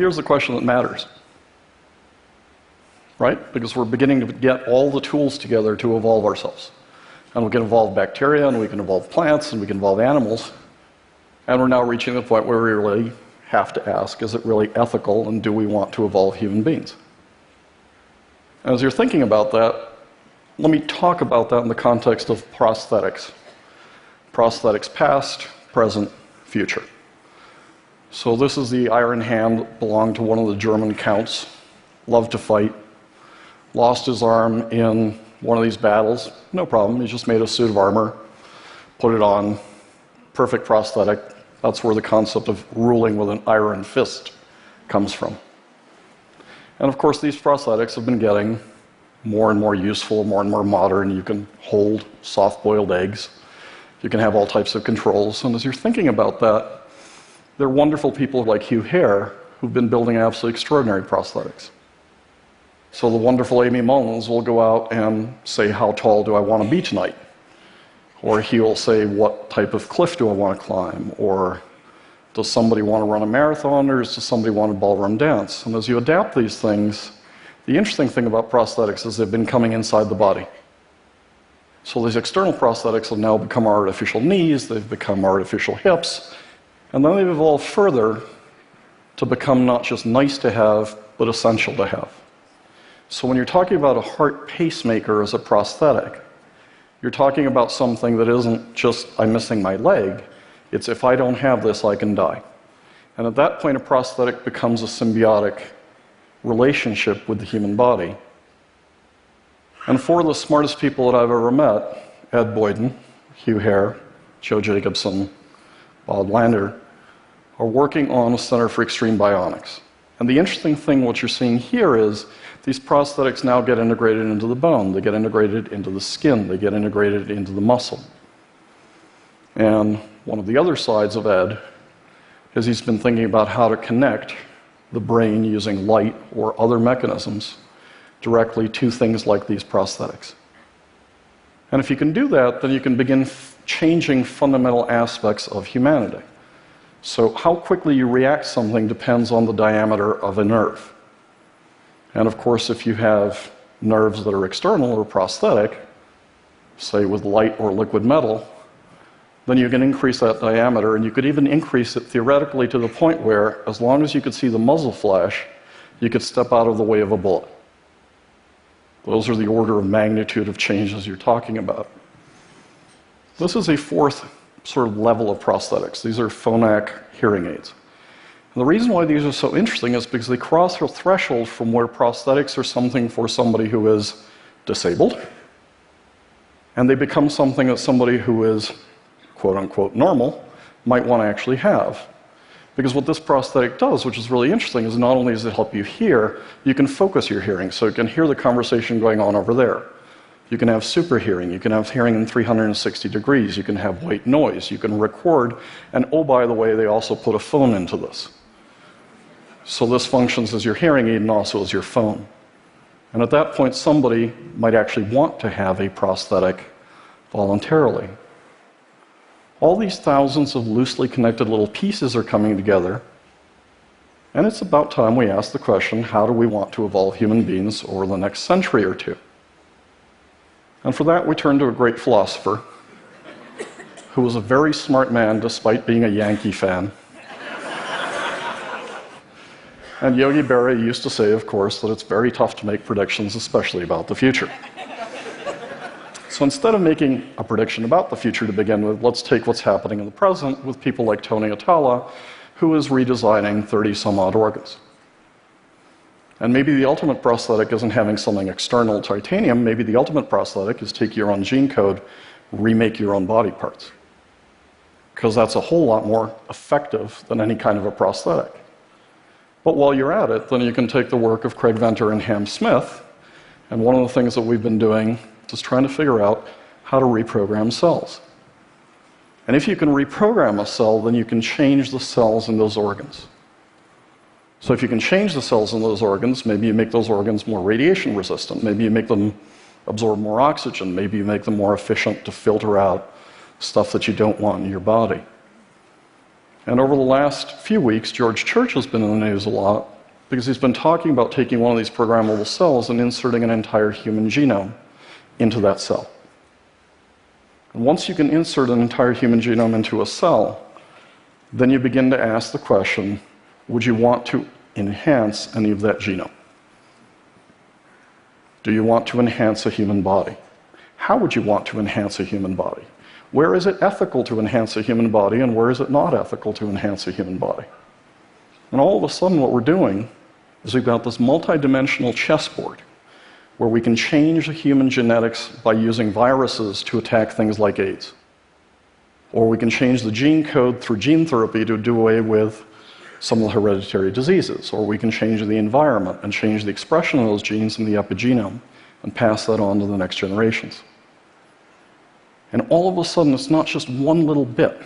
here's the question that matters. Right? Because we're beginning to get all the tools together to evolve ourselves. And we can evolve bacteria, and we can evolve plants, and we can evolve animals. And we're now reaching the point where we really have to ask, is it really ethical, and do we want to evolve human beings? As you're thinking about that, let me talk about that in the context of prosthetics. Prosthetics past, present, future. So this is the iron hand that belonged to one of the German counts, loved to fight, lost his arm in one of these battles. No problem, he just made a suit of armor, put it on, perfect prosthetic. That's where the concept of ruling with an iron fist comes from. And of course, these prosthetics have been getting more and more useful, more and more modern. You can hold soft-boiled eggs. You can have all types of controls. And as you're thinking about that, there are wonderful people like Hugh Hare who've been building absolutely extraordinary prosthetics. So the wonderful Amy Mullins will go out and say, how tall do I want to be tonight? Or he will say, what type of cliff do I want to climb? Or does somebody want to run a marathon, or does somebody want a ballroom dance? And as you adapt these things, the interesting thing about prosthetics is they've been coming inside the body. So these external prosthetics have now become artificial knees, they've become artificial hips, and then they've evolved further to become not just nice to have, but essential to have. So when you're talking about a heart pacemaker as a prosthetic, you're talking about something that isn't just, I'm missing my leg, it's if I don't have this, I can die. And at that point, a prosthetic becomes a symbiotic relationship with the human body. And four of the smartest people that I've ever met, Ed Boyden, Hugh Hare, Joe Jacobson, Bob Lander, are working on a Center for Extreme Bionics. And the interesting thing, what you're seeing here is these prosthetics now get integrated into the bone, they get integrated into the skin, they get integrated into the muscle. And one of the other sides of Ed is he's been thinking about how to connect the brain using light or other mechanisms directly to things like these prosthetics. And if you can do that, then you can begin changing fundamental aspects of humanity. So how quickly you react to something depends on the diameter of a nerve. And of course, if you have nerves that are external or prosthetic, say with light or liquid metal, then you can increase that diameter, and you could even increase it theoretically to the point where, as long as you could see the muzzle flash, you could step out of the way of a bullet. Those are the order of magnitude of changes you're talking about. This is a fourth sort of level of prosthetics. These are phonak hearing aids. And the reason why these are so interesting is because they cross a threshold from where prosthetics are something for somebody who is disabled, and they become something that somebody who is quote-unquote normal might want to actually have. Because what this prosthetic does, which is really interesting, is not only does it help you hear, you can focus your hearing, so you can hear the conversation going on over there. You can have super hearing, you can have hearing in 360 degrees, you can have white noise, you can record, and oh, by the way, they also put a phone into this. So this functions as your hearing aid and also as your phone. And at that point, somebody might actually want to have a prosthetic voluntarily. All these thousands of loosely connected little pieces are coming together, and it's about time we ask the question, how do we want to evolve human beings over the next century or two? And for that, we turn to a great philosopher who was a very smart man despite being a Yankee fan. And Yogi Berra used to say, of course, that it's very tough to make predictions, especially about the future. So instead of making a prediction about the future to begin with, let's take what's happening in the present with people like Tony Atala, who is redesigning 30-some-odd organs. And maybe the ultimate prosthetic isn't having something external, titanium. Maybe the ultimate prosthetic is take your own gene code, remake your own body parts. Because that's a whole lot more effective than any kind of a prosthetic. But while you're at it, then you can take the work of Craig Venter and Ham Smith, and one of the things that we've been doing is trying to figure out how to reprogram cells. And if you can reprogram a cell, then you can change the cells in those organs. So if you can change the cells in those organs, maybe you make those organs more radiation resistant, maybe you make them absorb more oxygen, maybe you make them more efficient to filter out stuff that you don't want in your body. And over the last few weeks, George Church has been in the news a lot because he's been talking about taking one of these programmable cells and inserting an entire human genome into that cell. And once you can insert an entire human genome into a cell, then you begin to ask the question, would you want to enhance any of that genome? Do you want to enhance a human body? How would you want to enhance a human body? Where is it ethical to enhance a human body, and where is it not ethical to enhance a human body? And all of a sudden what we're doing is we've got this multidimensional chessboard where we can change the human genetics by using viruses to attack things like AIDS. Or we can change the gene code through gene therapy to do away with some of the hereditary diseases. Or we can change the environment and change the expression of those genes in the epigenome and pass that on to the next generations. And all of a sudden, it's not just one little bit.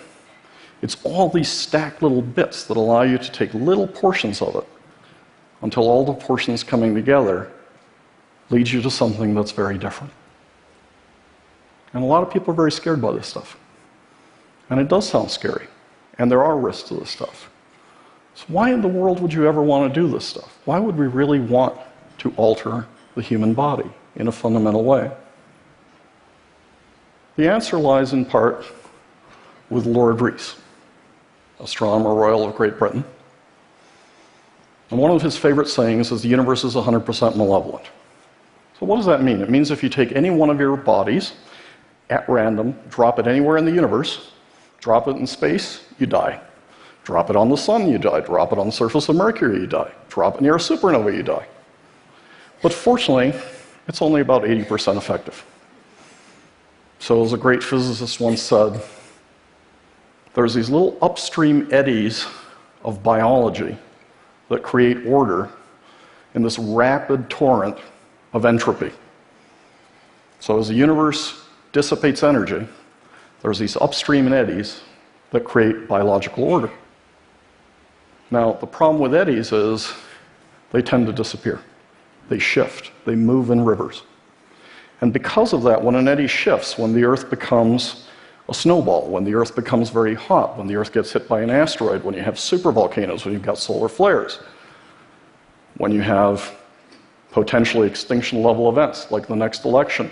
It's all these stacked little bits that allow you to take little portions of it until all the portions coming together leads you to something that's very different. And a lot of people are very scared by this stuff. And it does sound scary. And there are risks to this stuff. So why in the world would you ever want to do this stuff? Why would we really want to alter the human body in a fundamental way? The answer lies in part with Lord Rees, Astronomer Royal of Great Britain. And one of his favorite sayings is the universe is 100% malevolent. So what does that mean? It means if you take any one of your bodies at random, drop it anywhere in the universe, drop it in space, you die. Drop it on the sun, you die. Drop it on the surface of Mercury, you die. Drop it near a supernova, you die. But fortunately, it's only about 80% effective. So as a great physicist once said, there's these little upstream eddies of biology that create order in this rapid torrent of entropy. So as the universe dissipates energy, there's these upstream eddies that create biological order. Now, the problem with eddies is they tend to disappear. They shift. They move in rivers. And because of that, when an eddy shifts, when the Earth becomes a snowball, when the Earth becomes very hot, when the Earth gets hit by an asteroid, when you have supervolcanoes, when you've got solar flares, when you have potentially extinction-level events like the next election,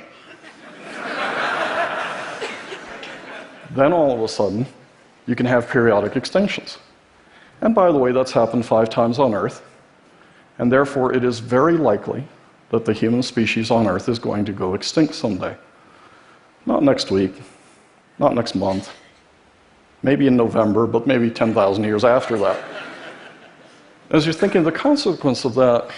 then all of a sudden, you can have periodic extinctions. And by the way, that's happened 5 times on Earth, and therefore it is very likely that the human species on Earth is going to go extinct someday. Not next week, not next month, maybe in November, but maybe 10,000 years after that. As you're thinking of the consequence of that,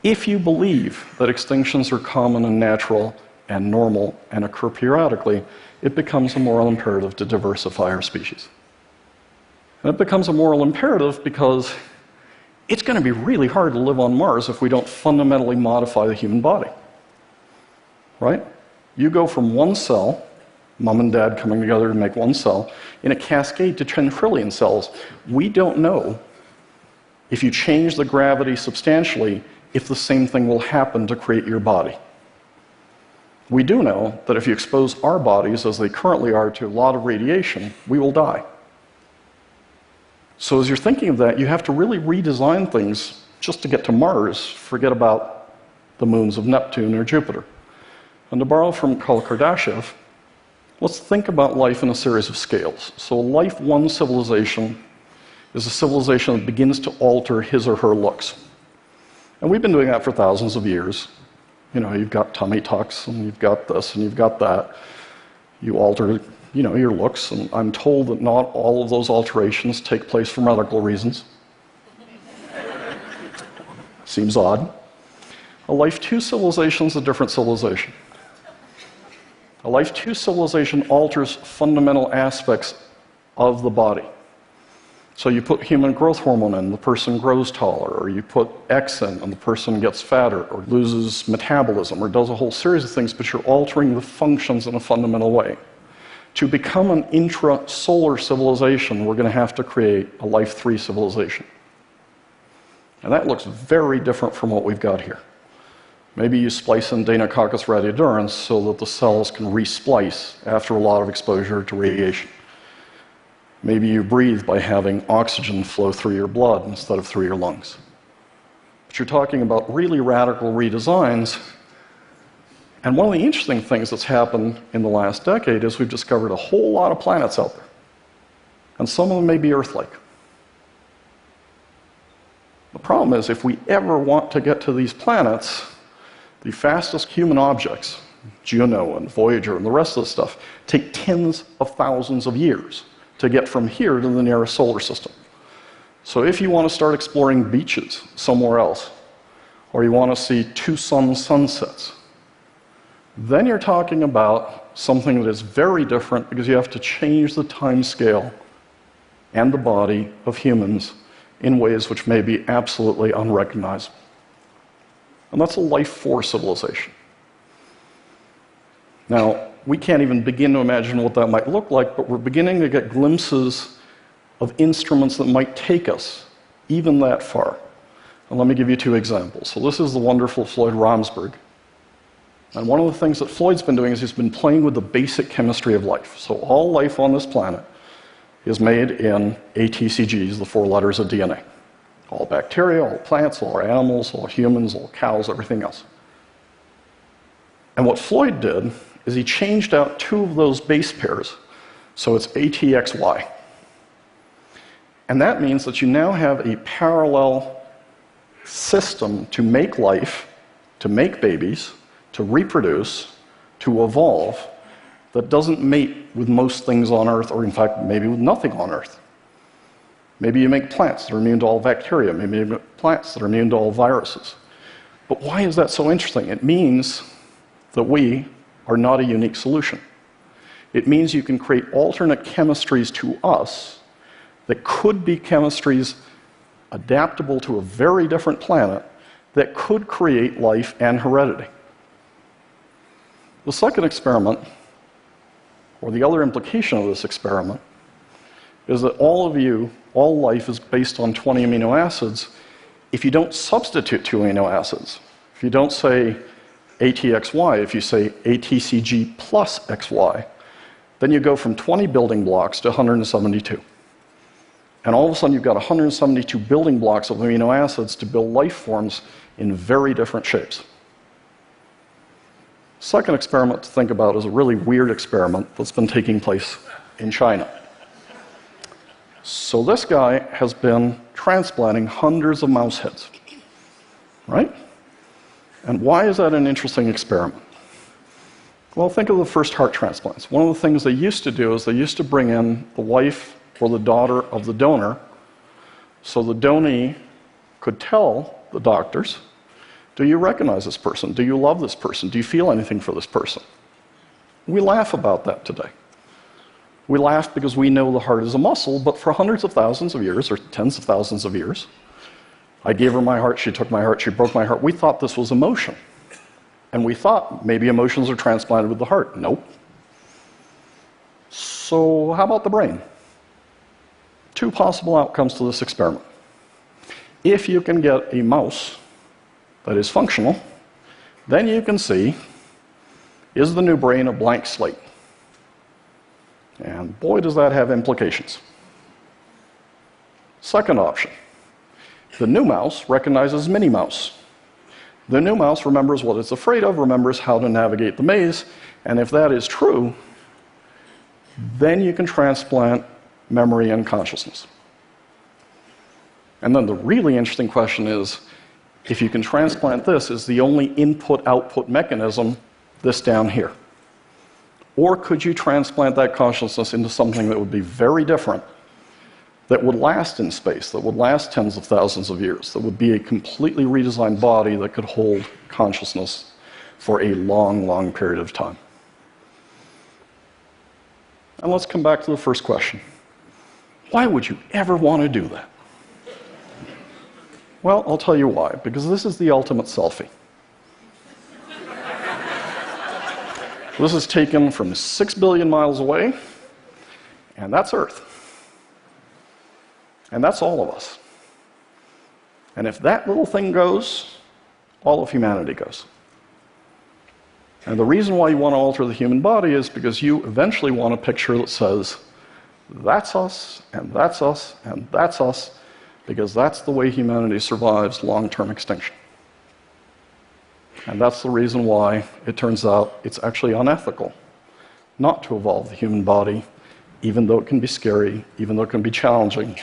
if you believe that extinctions are common and natural and normal and occur periodically, it becomes a moral imperative to diversify our species. And it becomes a moral imperative because it's going to be really hard to live on Mars if we don't fundamentally modify the human body. Right? You go from one cell, mom and dad coming together to make one cell, in a cascade to 10 trillion cells. We don't know if you change the gravity substantially if the same thing will happen to create your body. We do know that if you expose our bodies, as they currently are, to a lot of radiation, we will die. So as you're thinking of that, you have to really redesign things just to get to Mars. Forget about the moons of Neptune or Jupiter. And to borrow from Karl Kardashev, let's think about life in a series of scales. So life 1 civilization is a civilization that begins to alter his or her looks. And we've been doing that for thousands of years. You know, you've got tummy tucks, and you've got this, and you've got that. You alter, your looks, and I'm told that not all of those alterations take place for medical reasons. Seems odd. A Life 2 civilization is a different civilization. A Life 2 civilization alters fundamental aspects of the body. So you put human growth hormone in, the person grows taller, or you put X in, and the person gets fatter, or loses metabolism, or does a whole series of things, but you're altering the functions in a fundamental way. To become an intrasolar civilization, we're going to have to create a Life 3 civilization. And that looks very different from what we've got here. Maybe you splice in Deinococcus radiodurans so that the cells can resplice after a lot of exposure to radiation. Maybe you breathe by having oxygen flow through your blood instead of through your lungs. But you're talking about really radical redesigns. And one of the interesting things that's happened in the last decade is we've discovered a whole lot of planets out there. And some of them may be Earth-like. The problem is, if we ever want to get to these planets, the fastest human objects, Juno and Voyager and the rest of the stuff, take tens of thousands of years to get from here to the nearest solar system. So if you want to start exploring beaches somewhere else, or you want to see two sunsets, then you're talking about something that is very different because you have to change the time scale and the body of humans in ways which may be absolutely unrecognizable. And that's a life force civilization. Now, we can't even begin to imagine what that might look like, but we're beginning to get glimpses of instruments that might take us even that far. And let me give you two examples. So this is the wonderful Floyd Romsberg. And one of the things that Floyd's been doing is he's been playing with the basic chemistry of life. So all life on this planet is made in ATCGs, the 4 letters of DNA. All bacteria, all plants, all animals, all humans, all cows, everything else. And what Floyd did is he changed out 2 of those base pairs, so it's ATXY. And that means that you now have a parallel system to make life, to make babies, to reproduce, to evolve, that doesn't mate with most things on Earth, or in fact, maybe with nothing on Earth. Maybe you make plants that are immune to all bacteria. Maybe you make plants that are immune to all viruses. But why is that so interesting? It means that we are not a unique solution. It means you can create alternate chemistries to us that could be chemistries adaptable to a very different planet that could create life and heredity. The second experiment, or the other implication of this experiment, is that all life is based on 20 amino acids. If you don't substitute 2 amino acids, if you don't say ATXY, if you say ATCG plus XY, then you go from 20 building blocks to 172. And all of a sudden you've got 172 building blocks of amino acids to build life forms in very different shapes. Second experiment to think about is a really weird experiment that's been taking place in China. So this guy has been transplanting hundreds of mouse heads, right? And why is that an interesting experiment? Well, think of the first heart transplants. One of the things they used to do is they used to bring in the wife or the daughter of the donor, so the donee could tell the doctors, do you recognize this person? Do you love this person? Do you feel anything for this person? We laugh about that today. We laugh because we know the heart is a muscle, but for hundreds of thousands of years, or tens of thousands of years, I gave her my heart, she took my heart, she broke my heart. We thought this was emotion. And we thought maybe emotions are transplanted with the heart. Nope. So how about the brain? 2 possible outcomes to this experiment. If you can get a mouse that is functional, then you can see, is the new brain a blank slate? And boy, does that have implications. Second option, the new mouse recognizes Minnie Mouse. The new mouse remembers what it's afraid of, remembers how to navigate the maze, and if that is true, then you can transplant memory and consciousness. And then the really interesting question is, if you can transplant this, is the only input-output mechanism this down here? Or could you transplant that consciousness into something that would be very different, that would last in space, that would last tens of thousands of years, that would be a completely redesigned body that could hold consciousness for a long, long period of time? And let's come back to the first question. Why would you ever want to do that? Well, I'll tell you why. Because this is the ultimate selfie. This is taken from 6 billion miles away, and that's Earth. And that's all of us. And if that little thing goes, all of humanity goes. And the reason why you want to alter the human body is because you eventually want a picture that says, that's us, and that's us, and that's us, because that's the way humanity survives long-term extinction. And that's the reason why it turns out it's actually unethical not to evolve the human body, even though it can be scary, even though it can be challenging.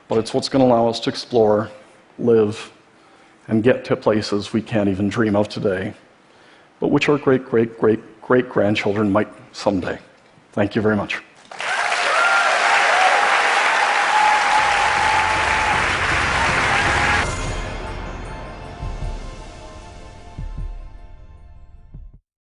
But it's what's going to allow us to explore, live, and get to places we can't even dream of today, but which our great-great-great-great-grandchildren might someday. Thank you very much.